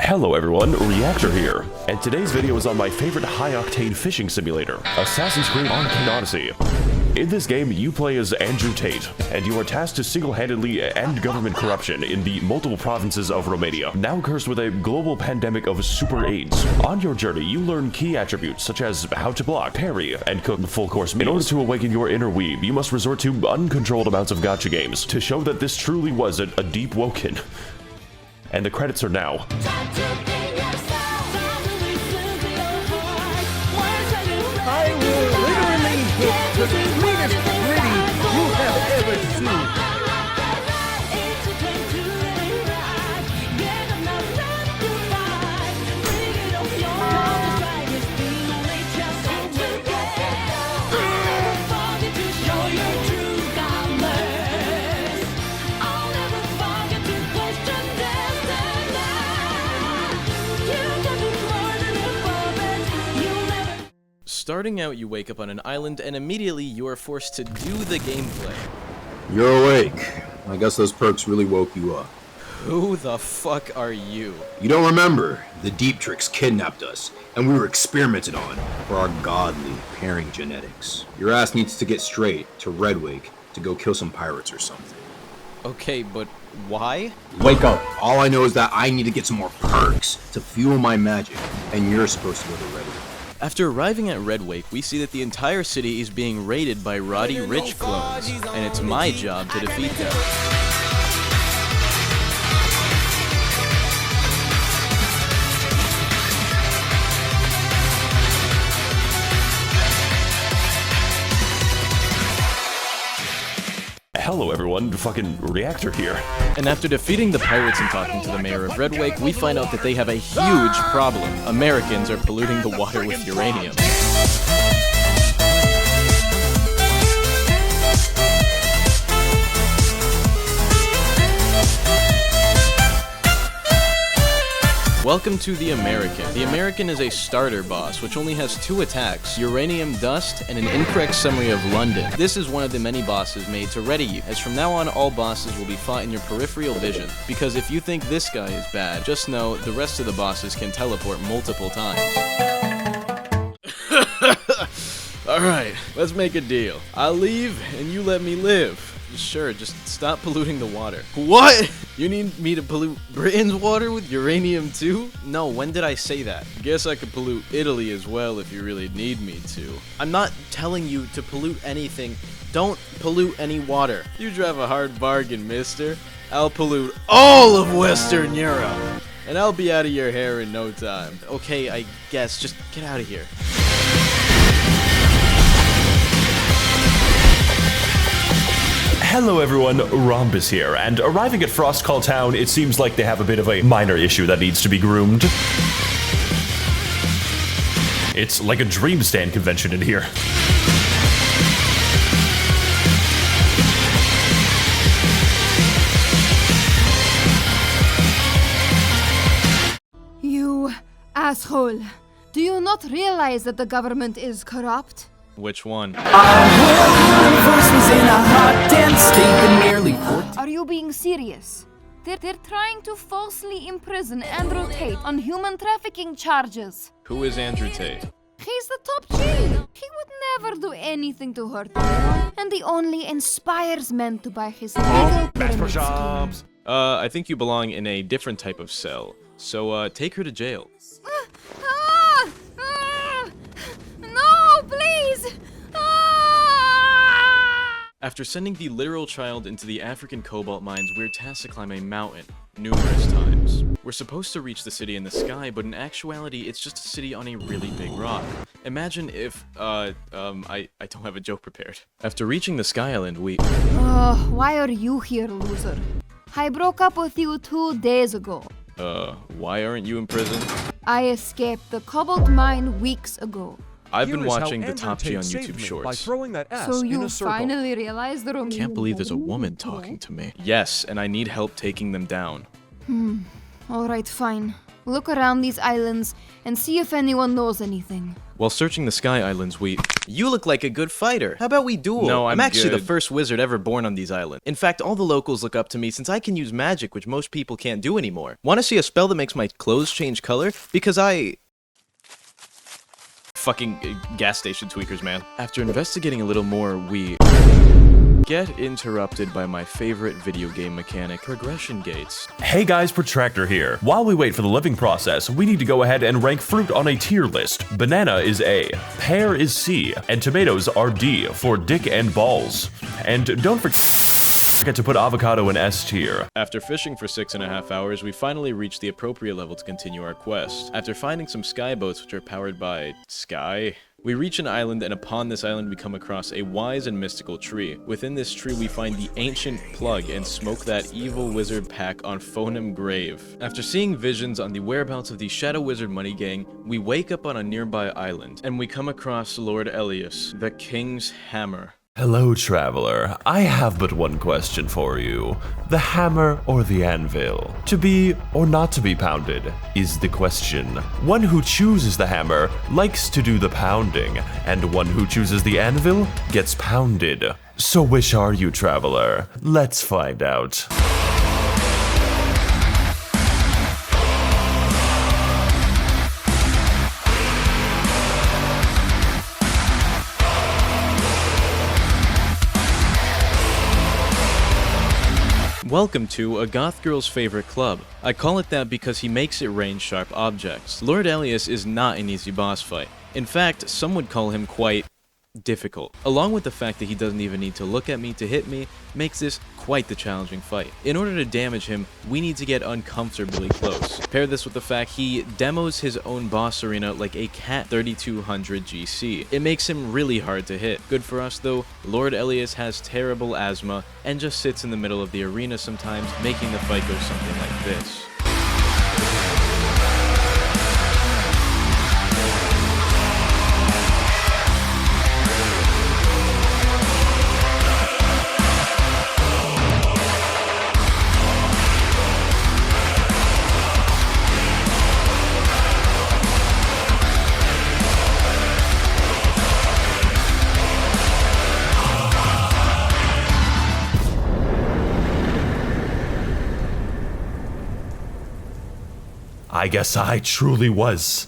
Hello everyone, Reaconteur here, and today's video is on my favorite high-octane fishing simulator, Assassin's Creed Arcane Odyssey. In this game, you play as Andrew Tate, and you are tasked to single-handedly end government corruption in the multiple provinces of Romania, now cursed with a global pandemic of super AIDS. On your journey, you learn key attributes such as how to block, parry, and cook full-course meals. In order to awaken your inner weeb, you must resort to uncontrolled amounts of gacha games to show that this truly was a deep woken. And the credits are now. I will literally hit the cleanest gritty you have ever seen. Starting out, you wake up on an island, and immediately you are forced to do the gameplay. You're awake. I guess those perks really woke you up. Who the fuck are you? You don't remember? The Deep Tricks kidnapped us, and we were experimented on for our godly pairing genetics. Your ass needs to get straight to Redwake to go kill some pirates or something. Okay, but why? Wake up! All I know is that I need to get some more perks to fuel my magic, and you're supposed to go to Redwake. After arriving at Redwake, we see that the entire city is being raided by Roddy Rich clones, and it's my job to defeat them. Hello everyone, fucking Reaconteur here. And after defeating the pirates and talking to the mayor of Redwake, we find out that they have a huge problem. Americans are polluting the water with uranium. Welcome to the American. The American is a starter boss, which only has 2 attacks, uranium dust, and an incorrect summary of London. This is one of the many bosses made to ready you, as from now on all bosses will be fought in your peripheral vision. Because if you think this guy is bad, just know the rest of the bosses can teleport multiple times. Alright, let's make a deal. I'll leave, and you let me live. Sure, just stop polluting the water. What? You need me to pollute Britain's water with uranium too? No, when did I say that? Guess I could pollute Italy as well if you really need me to. I'm not telling you to pollute anything. Don't pollute any water. You drive a hard bargain, mister. I'll pollute all of Western Europe. And I'll be out of your hair in no time. Okay, I guess. Just get out of here. Hello everyone, Rhombus here, and arriving at Frostcall Town, it seems like they have a bit of a minor issue that needs to be groomed. It's like a dream stand convention in here. You asshole. Do you not realize that the government is corrupt? Which one? Are you being serious? They're trying to falsely imprison Andrew Tate on human trafficking charges. Who is Andrew Tate? He's the top G. He would never do anything to hurt anyone, and he only inspires men to buy his legal pyramid scheme. I think you belong in a different type of cell. So, take her to jail. No, please! After sending the literal child into the African cobalt mines, we're tasked to climb a mountain numerous times. We're supposed to reach the city in the sky, but in actuality, it's just a city on a really big rock. Imagine if, I don't have a joke prepared. After reaching the Sky Island, we... Why are you here, loser? I broke up with you 2 days ago. Why aren't you in prison? I escaped the cobalt mine weeks ago. I've been watching the Top G on YouTube Shorts. So you finally realized the Romeo... Can't believe there's a woman talking to me. Yes, and I need help taking them down. Alright, fine. Look around these islands and see if anyone knows anything. While searching the Sky Islands, You look like a good fighter. How about we duel? No, I'm actually good. the first wizard ever born on these islands. In fact, all the locals look up to me since I can use magic, which most people can't do anymore. Want to see a spell that makes my clothes change color? Because Fucking gas station tweakers, man. After investigating a little more, we get interrupted by my favorite video game mechanic, progression gates. Hey guys, Protractor here. While we wait for the living process, we need to go ahead and rank fruit on a tier list. Banana is A, pear is C, and tomatoes are D for dick and balls. And don't forget to put avocado in S tier. After fishing for 6.5 hours, we finally reached the appropriate level to continue our quest. After finding some sky boats which are powered by sky, we reach an island, and upon this island we come across a wise and mystical tree. Within this tree we find the ancient plug and smoke that evil wizard pack on Phonem Grave. After seeing visions on the whereabouts of the Shadow Wizard Money Gang, we wake up on a nearby island, and we come across Lord Elias, the King's Hammer. Hello, traveler. I have but one question for you. The hammer or the anvil? To be or not to be pounded is the question. One who chooses the hammer likes to do the pounding, and one who chooses the anvil gets pounded. So which are you, traveler? Let's find out. Welcome to a goth girl's favorite club. I call it that because he makes it rain sharp objects. Lord Elias is not an easy boss fight. In fact, some would call him quite difficult. Along with the fact that he doesn't even need to look at me to hit me, makes this quite the challenging fight. In order to damage him, we need to get uncomfortably close. Pair this with the fact he demos his own boss arena like a Cat 3200 GC. It makes him really hard to hit. Good for us though, Lord Elias has terrible asthma and just sits in the middle of the arena sometimes, making the fight go something like this. I guess I truly was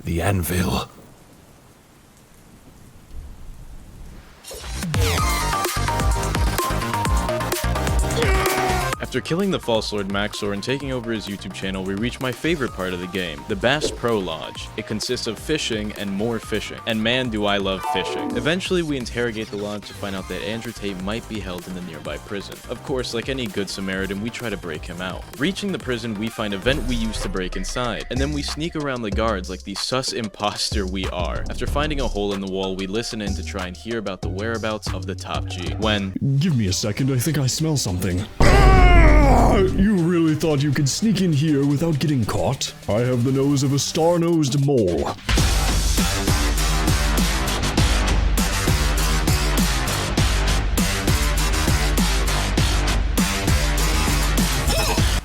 the anvil. After killing the false Lord Max0r and taking over his YouTube channel, we reach my favorite part of the game, the Bass Pro Lodge. It consists of fishing and more fishing, and man do I love fishing. Eventually we interrogate the lodge to find out that Andrew Tate might be held in the nearby prison. Of course, like any good Samaritan, we try to break him out. Reaching the prison, we find a vent we use to break inside, and then we sneak around the guards like the sus imposter we are. After finding a hole in the wall, we listen in to try and hear about the whereabouts of the top G, when... Give me a second, I think I smell something. You really thought you could sneak in here without getting caught? I have the nose of a star-nosed mole.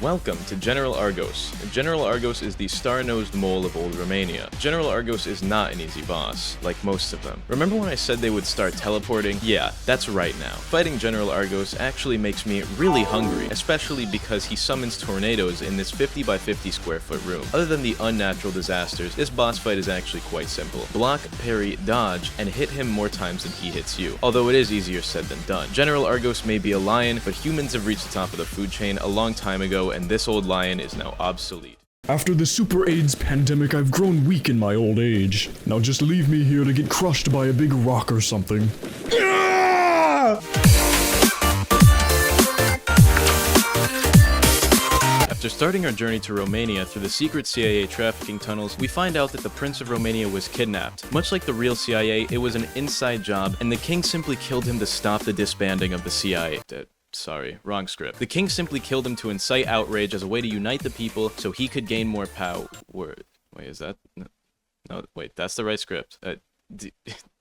Welcome to General Argos. General Argos is the star-nosed mole of old Romania. General Argos is not an easy boss, like most of them. Remember when I said they would start teleporting? Yeah, that's right now. Fighting General Argos actually makes me really hungry, especially because he summons tornadoes in this 50 by 50 square foot room. Other than the unnatural disasters, this boss fight is actually quite simple. Block, parry, dodge, and hit him more times than he hits you. Although it is easier said than done. General Argos may be a lion, but humans have reached the top of the food chain a long time ago, and this old lion is now obsolete. After the Super AIDS pandemic, I've grown weak in my old age. Now just leave me here to get crushed by a big rock or something. After starting our journey to Romania through the secret CIA trafficking tunnels, we find out that the Prince of Romania was kidnapped. Much like the real CIA, it was an inside job, and the king simply killed him to stop the disbanding of the CIA. Sorry, wrong script. The king simply killed him to incite outrage as a way to unite the people so he could gain more power. Wait, is that? No, wait, that's the right script.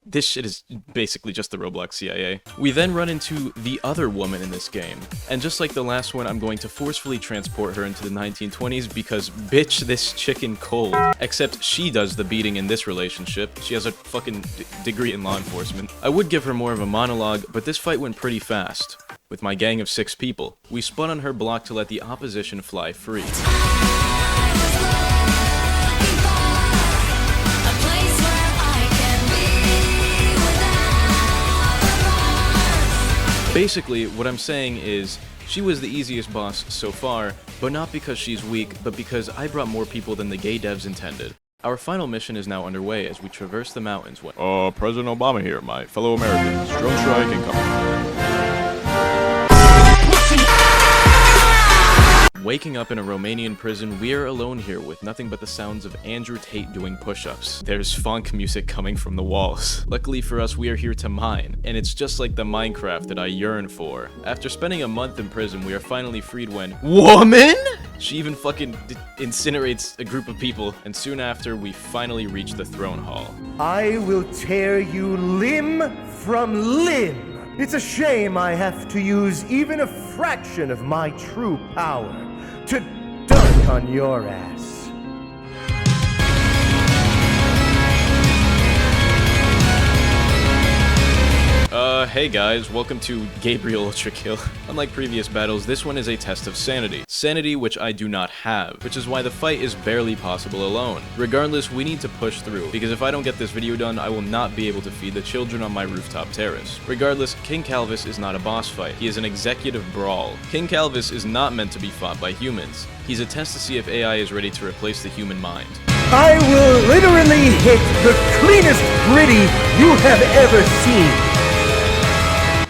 This shit is basically just the Roblox CIA. We then run into the other woman in this game, and just like the last one, I'm going to forcefully transport her into the 1920s because bitch this chicken cold. Except she does the beating in this relationship. She has a fucking degree in law enforcement. I would give her more of a monologue, but this fight went pretty fast. With my gang of 6 people, we spun on her block to let the opposition fly free. Basically, what I'm saying is, she was the easiest boss so far, but not because she's weak, but because I brought more people than the gay devs intended. Our final mission is now underway as we traverse the mountains when President Obama here, my fellow Americans. Drone strike incoming. Waking up in a Romanian prison, we are alone here with nothing but the sounds of Andrew Tate doing push-ups. There's funk music coming from the walls. Luckily for us, we are here to mine, and it's just like the Minecraft that I yearn for. After spending a month in prison, we are finally freed when WOMAN?! She even fucking incinerates a group of people, and soon after, we finally reach the throne hall. I will tear you limb from limb. It's a shame I have to use even a fraction of my true power to dunk on your ass. Hey guys, welcome to Gabriel Ultra Kill. Unlike previous battles, this one is a test of sanity. Sanity which I do not have, which is why the fight is barely possible alone. Regardless, we need to push through, because if I don't get this video done, I will not be able to feed the children on my rooftop terrace. Regardless, King Calvis is not a boss fight, he is an executive brawl. King Calvis is not meant to be fought by humans. He's a test to see if AI is ready to replace the human mind. I will literally hit the cleanest gritty you have ever seen.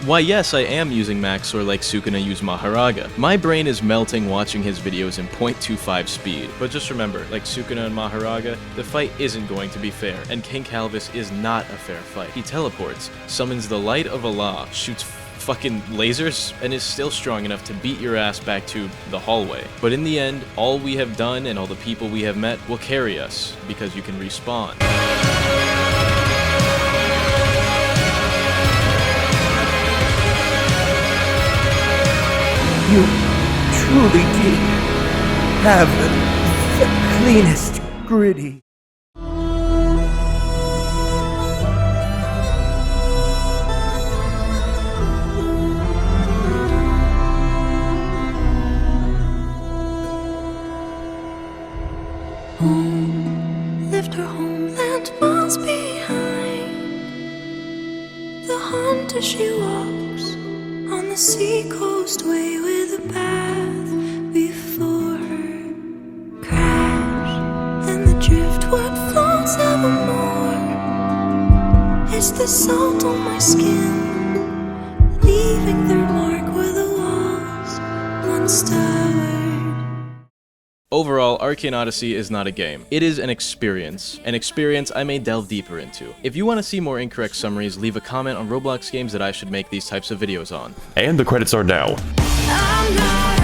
Why yes, I am using Max0r like Sukuna used Maharaga. My brain is melting watching his videos in 0.25 speed. But just remember, like Sukuna and Maharaga, the fight isn't going to be fair, and King Calvis is not a fair fight. He teleports, summons the light of Allah, shoots fucking lasers, and is still strong enough to beat your ass back to the hallway. But in the end, all we have done and all the people we have met will carry us, because you can respawn. You truly did have the cleanest gritty. Home, left her homeland miles behind. The hunter she walks on the seacoast way with a path before her crash, and the driftwood floats evermore. It's the salt on my skin, leaving their mark where the walls once towered. Overall, Arcane Odyssey is not a game. It is an experience I may delve deeper into. If you want to see more incorrect summaries, leave a comment on Roblox games that I should make these types of videos on. And the credits are now. I'm not